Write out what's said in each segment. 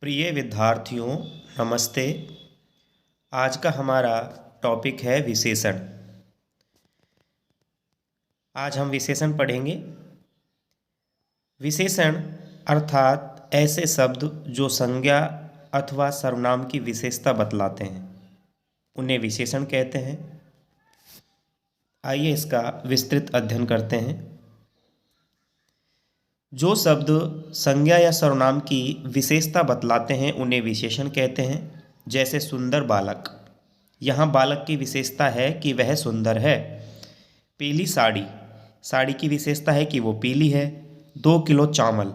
प्रिय विद्यार्थियों, नमस्ते। आज का हमारा टॉपिक है विशेषण। आज हम विशेषण पढ़ेंगे। विशेषण अर्थात ऐसे शब्द जो संज्ञा अथवा सर्वनाम की विशेषता बतलाते हैं, उन्हें विशेषण कहते हैं। आइए इसका विस्तृत अध्ययन करते हैं। जो शब्द संज्ञा या सर्वनाम की विशेषता बतलाते हैं उन्हें विशेषण कहते हैं। जैसे सुंदर बालक, यहाँ बालक की विशेषता है कि वह सुंदर है। पीली साड़ी, साड़ी की विशेषता है कि वो पीली है। 2 किलो चावल,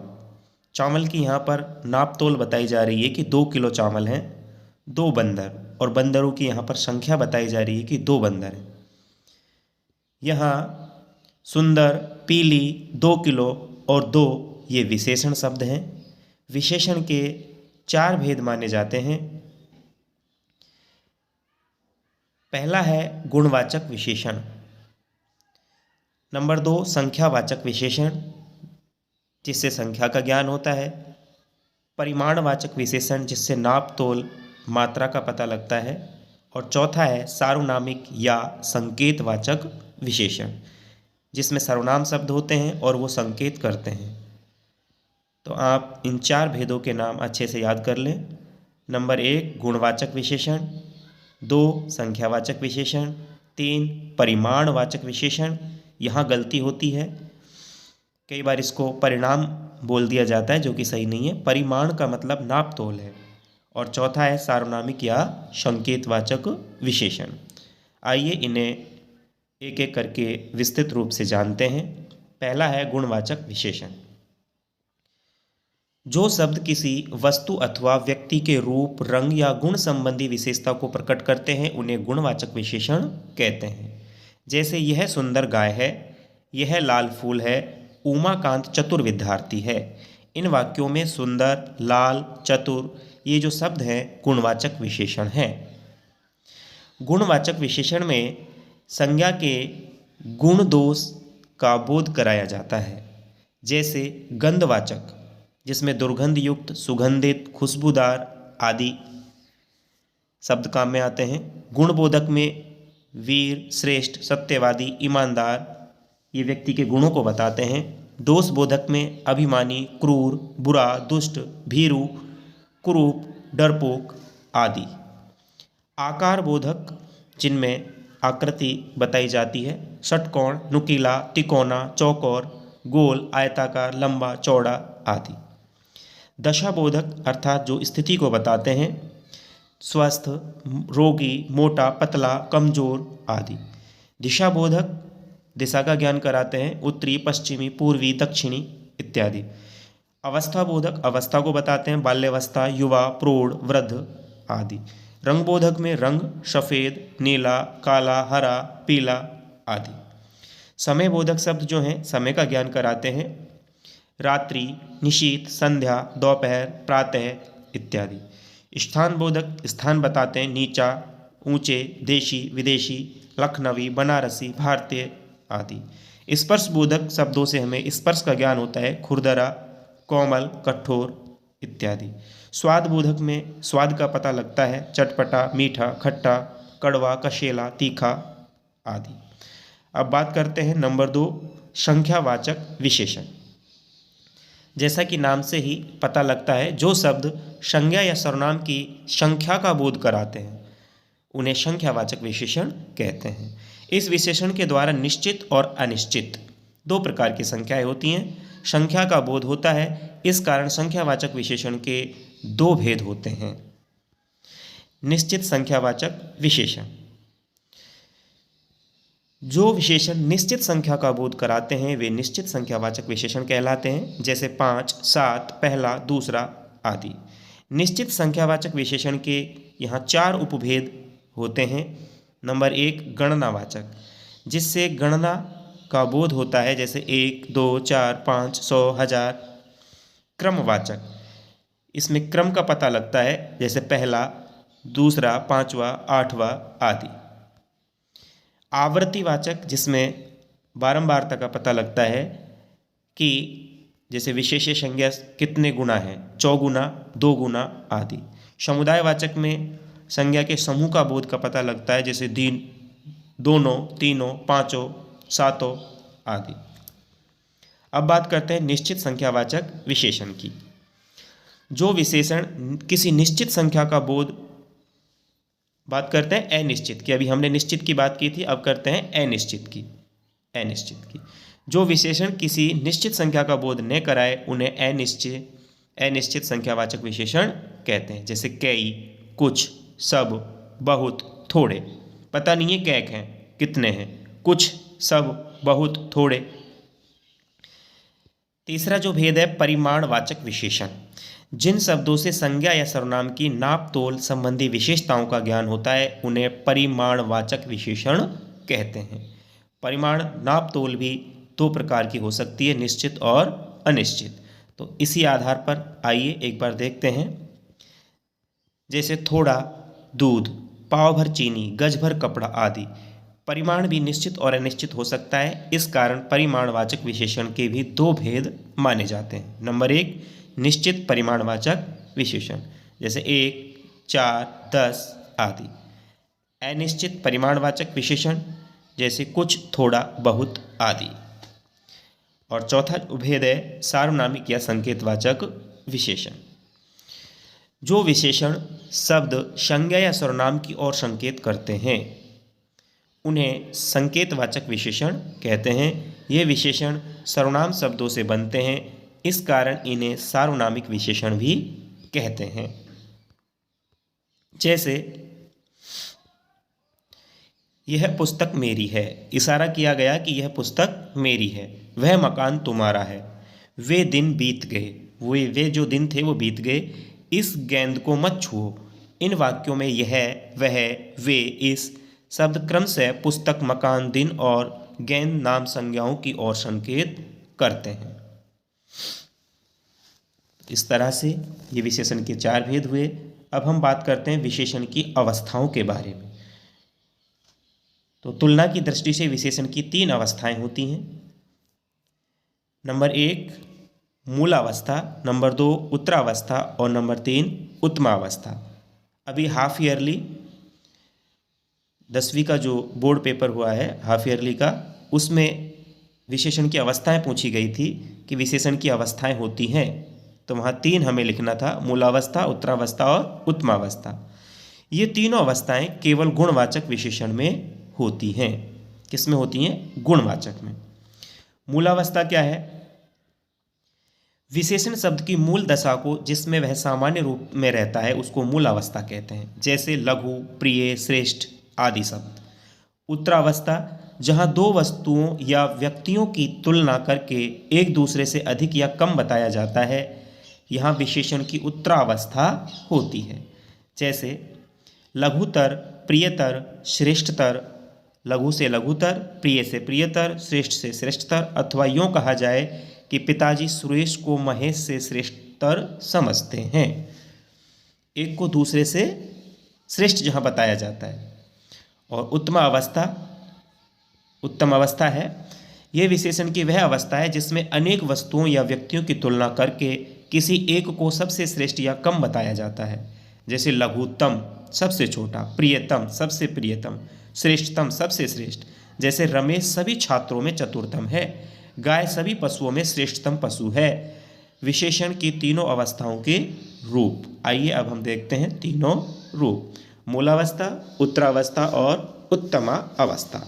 चावल की यहाँ पर नाप तोल बताई जा रही है कि 2 किलो चावल हैं। 2 बंदर, और बंदरों की यहाँ पर संख्या बताई जा रही है कि 2 बंदर हैं। यहाँ सुंदर, पीली, 2 किलो और 2 ये विशेषण शब्द हैं। विशेषण के 4 भेद माने जाते हैं। पहला है गुणवाचक विशेषण। नंबर 2 संख्यावाचक विशेषण, जिससे संख्या का ज्ञान होता है। परिमाणवाचक विशेषण, जिससे नाप तोल मात्रा का पता लगता है। और चौथा है सार्वनामिक या संकेतवाचक विशेषण, जिसमें सर्वनाम शब्द होते हैं और वो संकेत करते हैं। तो आप इन 4 भेदों के नाम अच्छे से याद कर लें। नंबर 1 गुणवाचक विशेषण, 2 संख्यावाचक विशेषण, 3 परिमाणवाचक विशेषण। यहाँ गलती होती है, कई बार इसको परिणाम बोल दिया जाता है, जो कि सही नहीं है। परिमाण का मतलब नाप तोल है। और चौथा है सार्वनामिक या संकेतवाचक विशेषण। आइए इन्हें एक एक करके विस्तृत रूप से जानते हैं। पहला है गुणवाचक विशेषण। जो शब्द किसी वस्तु अथवा व्यक्ति के रूप, रंग या गुण संबंधी विशेषता को प्रकट करते हैं उन्हें गुणवाचक विशेषण कहते हैं। जैसे यह सुंदर गाय है, यह लाल फूल है, उमाकांत चतुर विद्यार्थी है। इन वाक्यों में सुंदर, लाल, चतुर ये जो शब्द हैं गुणवाचक विशेषण हैं। गुणवाचक विशेषण में संज्ञा के गुण दोष का बोध कराया जाता है। जैसे गंधवाचक, जिसमें दुर्गंध युक्त, सुगंधित, खुशबूदार आदि शब्द काम में आते हैं। गुणबोधक में वीर, श्रेष्ठ, सत्यवादी, ईमानदार ये व्यक्ति के गुणों को बताते हैं। दोष बोधक में अभिमानी, क्रूर, बुरा, दुष्ट, भीरु, कुरूप, डरपोक आदि। आकार बोधक, जिनमें आकृति बताई जाती है। षटकोण, नुकीला, तिकोना, चौकोर, गोल, आयताकार, लंबा, चौड़ा आदि। दशाबोधक अर्थात जो स्थिति को बताते हैं। स्वस्थ, रोगी, मोटा, पतला, कमजोर आदि। दिशाबोधक दिशा का ज्ञान कराते हैं। उत्तरी, पश्चिमी, पूर्वी, दक्षिणी इत्यादि। अवस्थाबोधक अवस्था को बताते हैं। बाल्यावस्था, युवा, प्रौढ़, वृद्ध आदि। रंगबोधक में रंग, सफ़ेद, नीला, काला, हरा, पीला आदि। समय बोधक शब्द जो हैं समय का ज्ञान कराते हैं। रात्रि, निशीत, संध्या, दोपहर, प्रातः इत्यादि। स्थान बोधक स्थान बताते हैं। नीचा, ऊंचे, देशी, विदेशी, लखनवी, बनारसी, भारतीय आदि। स्पर्श बोधक शब्दों से हमें स्पर्श का ज्ञान होता है। खुरदरा, कोमल, कठोर इत्यादि। स्वाद बोधक में स्वाद का पता लगता है। चटपटा, मीठा, खट्टा, कड़वा, कशेला, तीखा आदि। अब बात करते हैं नंबर 2 संख्यावाचक विशेषण। जैसा कि नाम से ही पता लगता है, जो शब्द संज्ञा या सर्वनाम की संख्या का बोध कराते हैं उन्हें संख्यावाचक विशेषण कहते हैं। इस विशेषण के द्वारा निश्चित और अनिश्चित 2 प्रकार की संख्याएं होती हैं। संख्या का बोध होता है, इस कारण संख्यावाचक विशेषण के 2 भेद होते हैं। निश्चित संख्यावाचक विशेषण, जो विशेषण निश्चित संख्या का बोध कराते हैं वे निश्चित संख्यावाचक विशेषण कहलाते हैं। जैसे 5, 7, पहला, दूसरा आदि। निश्चित संख्यावाचक विशेषण के यहाँ 4 उपभेद होते हैं। नंबर 1 गणनावाचक, जिससे गणना का बोध होता है। जैसे 1, 2, 4, 5, 100, 1000। क्रमवाचक, इसमें क्रम का पता लगता है। जैसे पहला, दूसरा, पांचवा, आठवां आदि। आवृत्तिवाचक, जिसमें बारंबारता का पता लगता है कि जैसे विशेष्य संज्ञा कितने गुना है, चौगुना, दो गुना आदि। समुदायवाचक में संज्ञा के समूह का बोध का पता लगता है, जैसे दिन, दोनों, तीनों, पांचों, सातों आदि। अब बात करते हैं निश्चित संख्यावाचक विशेषण की। जो विशेषण किसी निश्चित संख्या का बोध, बात करते हैं अनिश्चित की। अभी हमने निश्चित की बात की थी, अब करते हैं अनिश्चित की। जो विशेषण किसी निश्चित संख्या का बोध न कराए उन्हें अनिश्चित संख्यावाचक विशेषण कहते हैं, जैसे कई, कुछ, सब, बहुत, थोड़े। पता नहीं है कैक हैं, कितने हैं, कुछ, सब, बहुत, थोड़े। तीसरा जो भेद है परिमाणवाचक विशेषण। जिन शब्दों से संज्ञा या सर्वनाम की नाप तोल संबंधी विशेषताओं का ज्ञान होता है उन्हें परिमाणवाचक विशेषण कहते हैं। परिमाण, नाप तोल भी दो प्रकार की हो सकती है, निश्चित और अनिश्चित। तो इसी आधार पर आइए एक बार देखते हैं। जैसे थोड़ा दूध, पाव भर चीनी, गज भर कपड़ा आदि। परिमाण भी निश्चित और अनिश्चित हो सकता है, इस कारण परिमाणवाचक विशेषण के भी दो भेद माने जाते हैं। नंबर 1, निश्चित परिमाणवाचक विशेषण, जैसे 1, 4, 10 आदि। अनिश्चित परिमाणवाचक विशेषण, जैसे कुछ, थोड़ा, बहुत आदि। और चौथा भेद है सार्वनामिक या संकेतवाचक विशेषण। जो विशेषण शब्द संज्ञा या सर्वनाम की ओर संकेत करते हैं उन्हें संकेतवाचक विशेषण कहते हैं। ये विशेषण सर्वनाम शब्दों से बनते हैं, इस कारण इन्हें सार्वनामिक विशेषण भी कहते हैं। जैसे यह पुस्तक मेरी है, इशारा किया गया कि यह पुस्तक मेरी है। वह मकान तुम्हारा है। वे दिन बीत गए, वे जो दिन थे वो बीत गए। इस गेंद को मत छुओ। इन वाक्यों में यह, वह, वे, इस शब्द क्रमशः पुस्तक, मकान, दिन और गेंद नाम संज्ञाओं की ओर संकेत करते हैं। इस तरह से ये विशेषण के 4 भेद हुए। अब हम बात करते हैं विशेषण की अवस्थाओं के बारे में। तो तुलना की दृष्टि से विशेषण की 3 अवस्थाएं होती हैं। नंबर 1 मूलावस्था, नंबर 2 उत्तरावस्था और नंबर 3 उत्तमावस्था। अभी हाफ ईयरली 10वीं का जो बोर्ड पेपर हुआ है हाफ ईयरली का, उसमें विशेषण की अवस्थाएं पूछी गई थी कि विशेषण की अवस्थाएं होती हैं, तो वहाँ 3 हमें लिखना था, मूलावस्था, उत्तरावस्था और उत्तमावस्था। ये तीनों अवस्थाएं केवल गुणवाचक विशेषण में होती हैं। किस में होती हैं? गुणवाचक में। मूलावस्था क्या है? विशेषण शब्द की मूल दशा को जिसमें वह सामान्य रूप में रहता है उसको मूलावस्था कहते हैं, जैसे लघु, प्रिय, श्रेष्ठ आदि शब्द। उत्तरावस्था, जहाँ 2 वस्तुओं या व्यक्तियों की तुलना करके एक दूसरे से अधिक या कम बताया जाता है, यहाँ विशेषण की उत्तरावस्था होती है। जैसे लघुतर, प्रियतर, श्रेष्ठतर, लघु से लघुतर, प्रिय से प्रियतर, श्रेष्ठ से श्रेष्ठतर। अथवा यूँ कहा जाए कि पिताजी सुरेश को महेश से श्रेष्ठतर समझते हैं। एक को दूसरे से श्रेष्ठ जहाँ बताया जाता है। और उत्तम अवस्था है, यह विशेषण की वह अवस्था है जिसमें अनेक वस्तुओं या व्यक्तियों की तुलना करके किसी एक को सबसे श्रेष्ठ या कम बताया जाता है। जैसे लघुतम सबसे छोटा, प्रियतम सबसे प्रियतम, श्रेष्ठतम सबसे श्रेष्ठ। जैसे रमेश सभी छात्रों में चतुर्थम है, गाय सभी पशुओं में श्रेष्ठतम पशु है। विशेषण की तीनों अवस्थाओं के रूप। आइए अब हम देखते हैं तीनों रूप, मूलावस्था, उत्तरावस्था और उत्तमा अवस्था।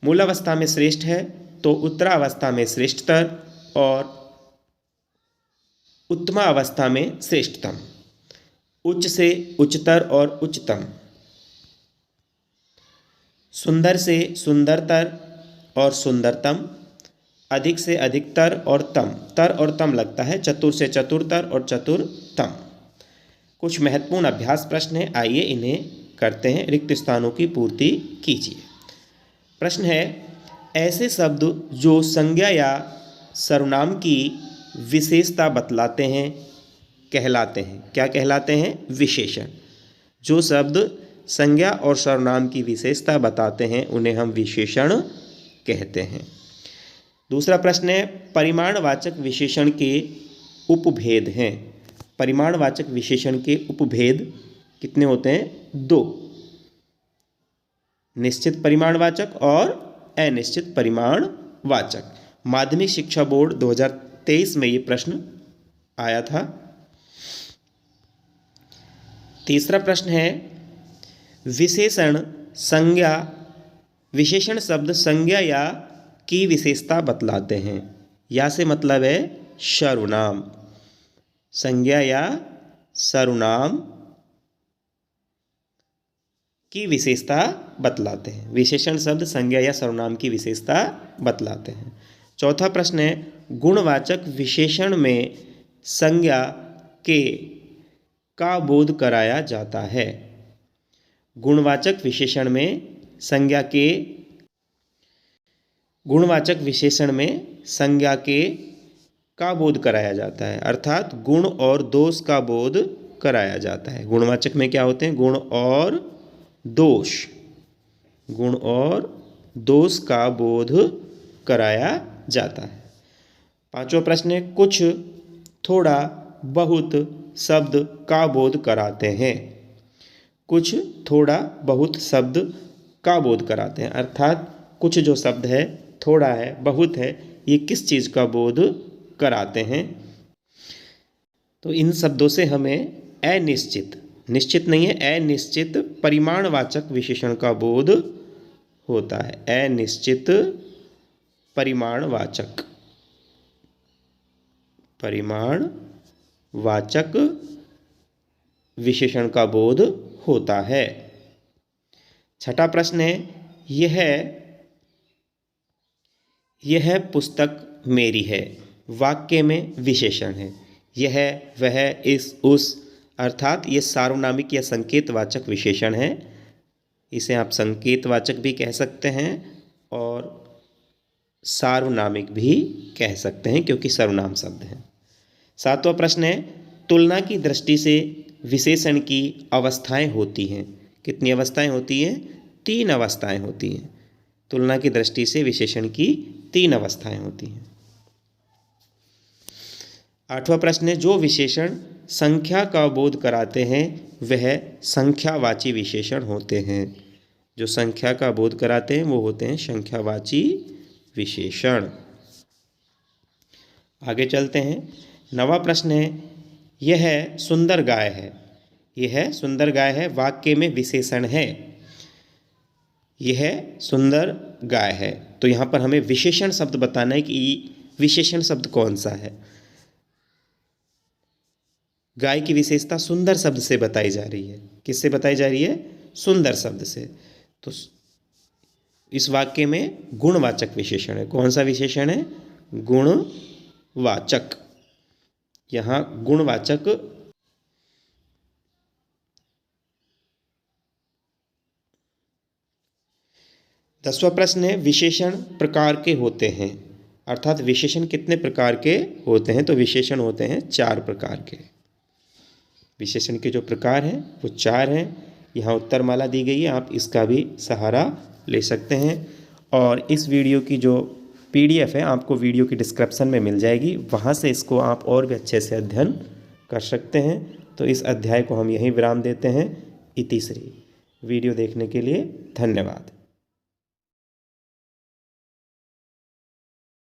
मूलावस्था में श्रेष्ठ है तो उत्तरावस्था में श्रेष्ठतर और उत्तमा अवस्था में श्रेष्ठतम। उच्च से उच्चतर और उच्चतम, सुंदर से सुंदरतर और सुंदरतम, अधिक से अधिकतर और तम, तर और तम लगता है, चतुर से चतुरतर और चतुरतम। कुछ महत्वपूर्ण अभ्यास प्रश्न हैं, आइए इन्हें करते हैं। रिक्त स्थानों की पूर्ति कीजिए। प्रश्न है, ऐसे शब्द जो संज्ञा या सर्वनाम की विशेषता बतलाते हैं कहलाते हैं, क्या कहलाते हैं? विशेषण। जो शब्द संज्ञा और सर्वनाम की विशेषता बताते हैं उन्हें हम विशेषण कहते हैं। दूसरा प्रश्न है, परिमाणवाचक विशेषण के उपभेद हैं। परिमाणवाचक विशेषण के उपभेद कितने होते हैं? 2, निश्चित परिमाणवाचक और अनिश्चित परिमाणवाचक। माध्यमिक शिक्षा बोर्ड 2023 में ये प्रश्न आया था। तीसरा प्रश्न है, विशेषण संज्ञा, विशेषण शब्द संज्ञा या की विशेषता बतलाते हैं। या से मतलब है सर्वनाम, संज्ञा या सर्वनाम की विशेषता बतलाते हैं। विशेषण शब्द संज्ञा या सर्वनाम की विशेषता बतलाते हैं। चौथा प्रश्न है, गुणवाचक विशेषण में संज्ञा के का बोध कराया जाता है। गुणवाचक विशेषण में संज्ञा के, गुणवाचक विशेषण में संज्ञा के का बोध कराया जाता है, अर्थात गुण और दोष का बोध कराया जाता है। गुणवाचक में क्या होते हैं? गुण और दोष, गुण और दोष का बोध कराया जाता है। पांचवा प्रश्न है, कुछ थोड़ा बहुत शब्द का बोध कराते हैं। कुछ थोड़ा बहुत शब्द का बोध कराते हैं, अर्थात कुछ जो शब्द है, थोड़ा है, बहुत है, ये किस चीज़ का बोध कराते हैं? तो इन शब्दों से हमें अनिश्चित, निश्चित नहीं है, अनिश्चित परिमाणवाचक विशेषण का बोध होता है। अनिश्चित परिमाणवाचक, परिमाणवाचक विशेषण का बोध होता है। छठा प्रश्न है, यह पुस्तक मेरी है। वाक्य में विशेषण है। यह, वह, इस, उस, अर्थात ये सार्वनामिक या संकेतवाचक विशेषण है। इसे आप संकेतवाचक भी कह सकते हैं और सार्वनामिक भी कह सकते हैं, क्योंकि सर्वनाम शब्द है। सातवां प्रश्न है, तुलना की दृष्टि से विशेषण की अवस्थाएं होती हैं। कितनी अवस्थाएं होती हैं? 3 अवस्थाएं होती हैं। तुलना की दृष्टि से विशेषण की 3 अवस्थाएं होती हैं। आठवां प्रश्न है, जो विशेषण संख्या का बोध कराते हैं वह संख्यावाची विशेषण होते हैं। जो संख्या का बोध कराते हैं वो होते हैं संख्यावाची विशेषण। आगे चलते हैं। 9वां प्रश्न है, यह सुंदर गाय है। यह सुंदर गाय है, वाक्य में विशेषण है। यह सुंदर गाय है, तो यहाँ पर हमें विशेषण शब्द बताना है कि विशेषण शब्द कौन सा है। गाय की विशेषता सुंदर शब्द से बताई जा रही है। किससे बताई जा रही है? सुंदर शब्द से। तो इस वाक्य में गुणवाचक विशेषण है। कौन सा विशेषण है? गुणवाचक। यहाँ गुणवाचक दसवां प्रश्न है, विशेषण प्रकार के होते हैं, अर्थात विशेषण कितने प्रकार के होते हैं? तो विशेषण होते हैं 4 प्रकार के। विशेषण के जो प्रकार हैं वो 4 हैं। यहाँ उत्तरमाला दी गई है, आप इसका भी सहारा ले सकते हैं। और इस वीडियो की जो PDF है आपको वीडियो की डिस्क्रिप्शन में मिल जाएगी, वहाँ से इसको आप और भी अच्छे से अध्ययन कर सकते हैं। तो इस अध्याय को हम यहीं विराम देते हैं। इति श्री। वीडियो देखने के लिए धन्यवाद।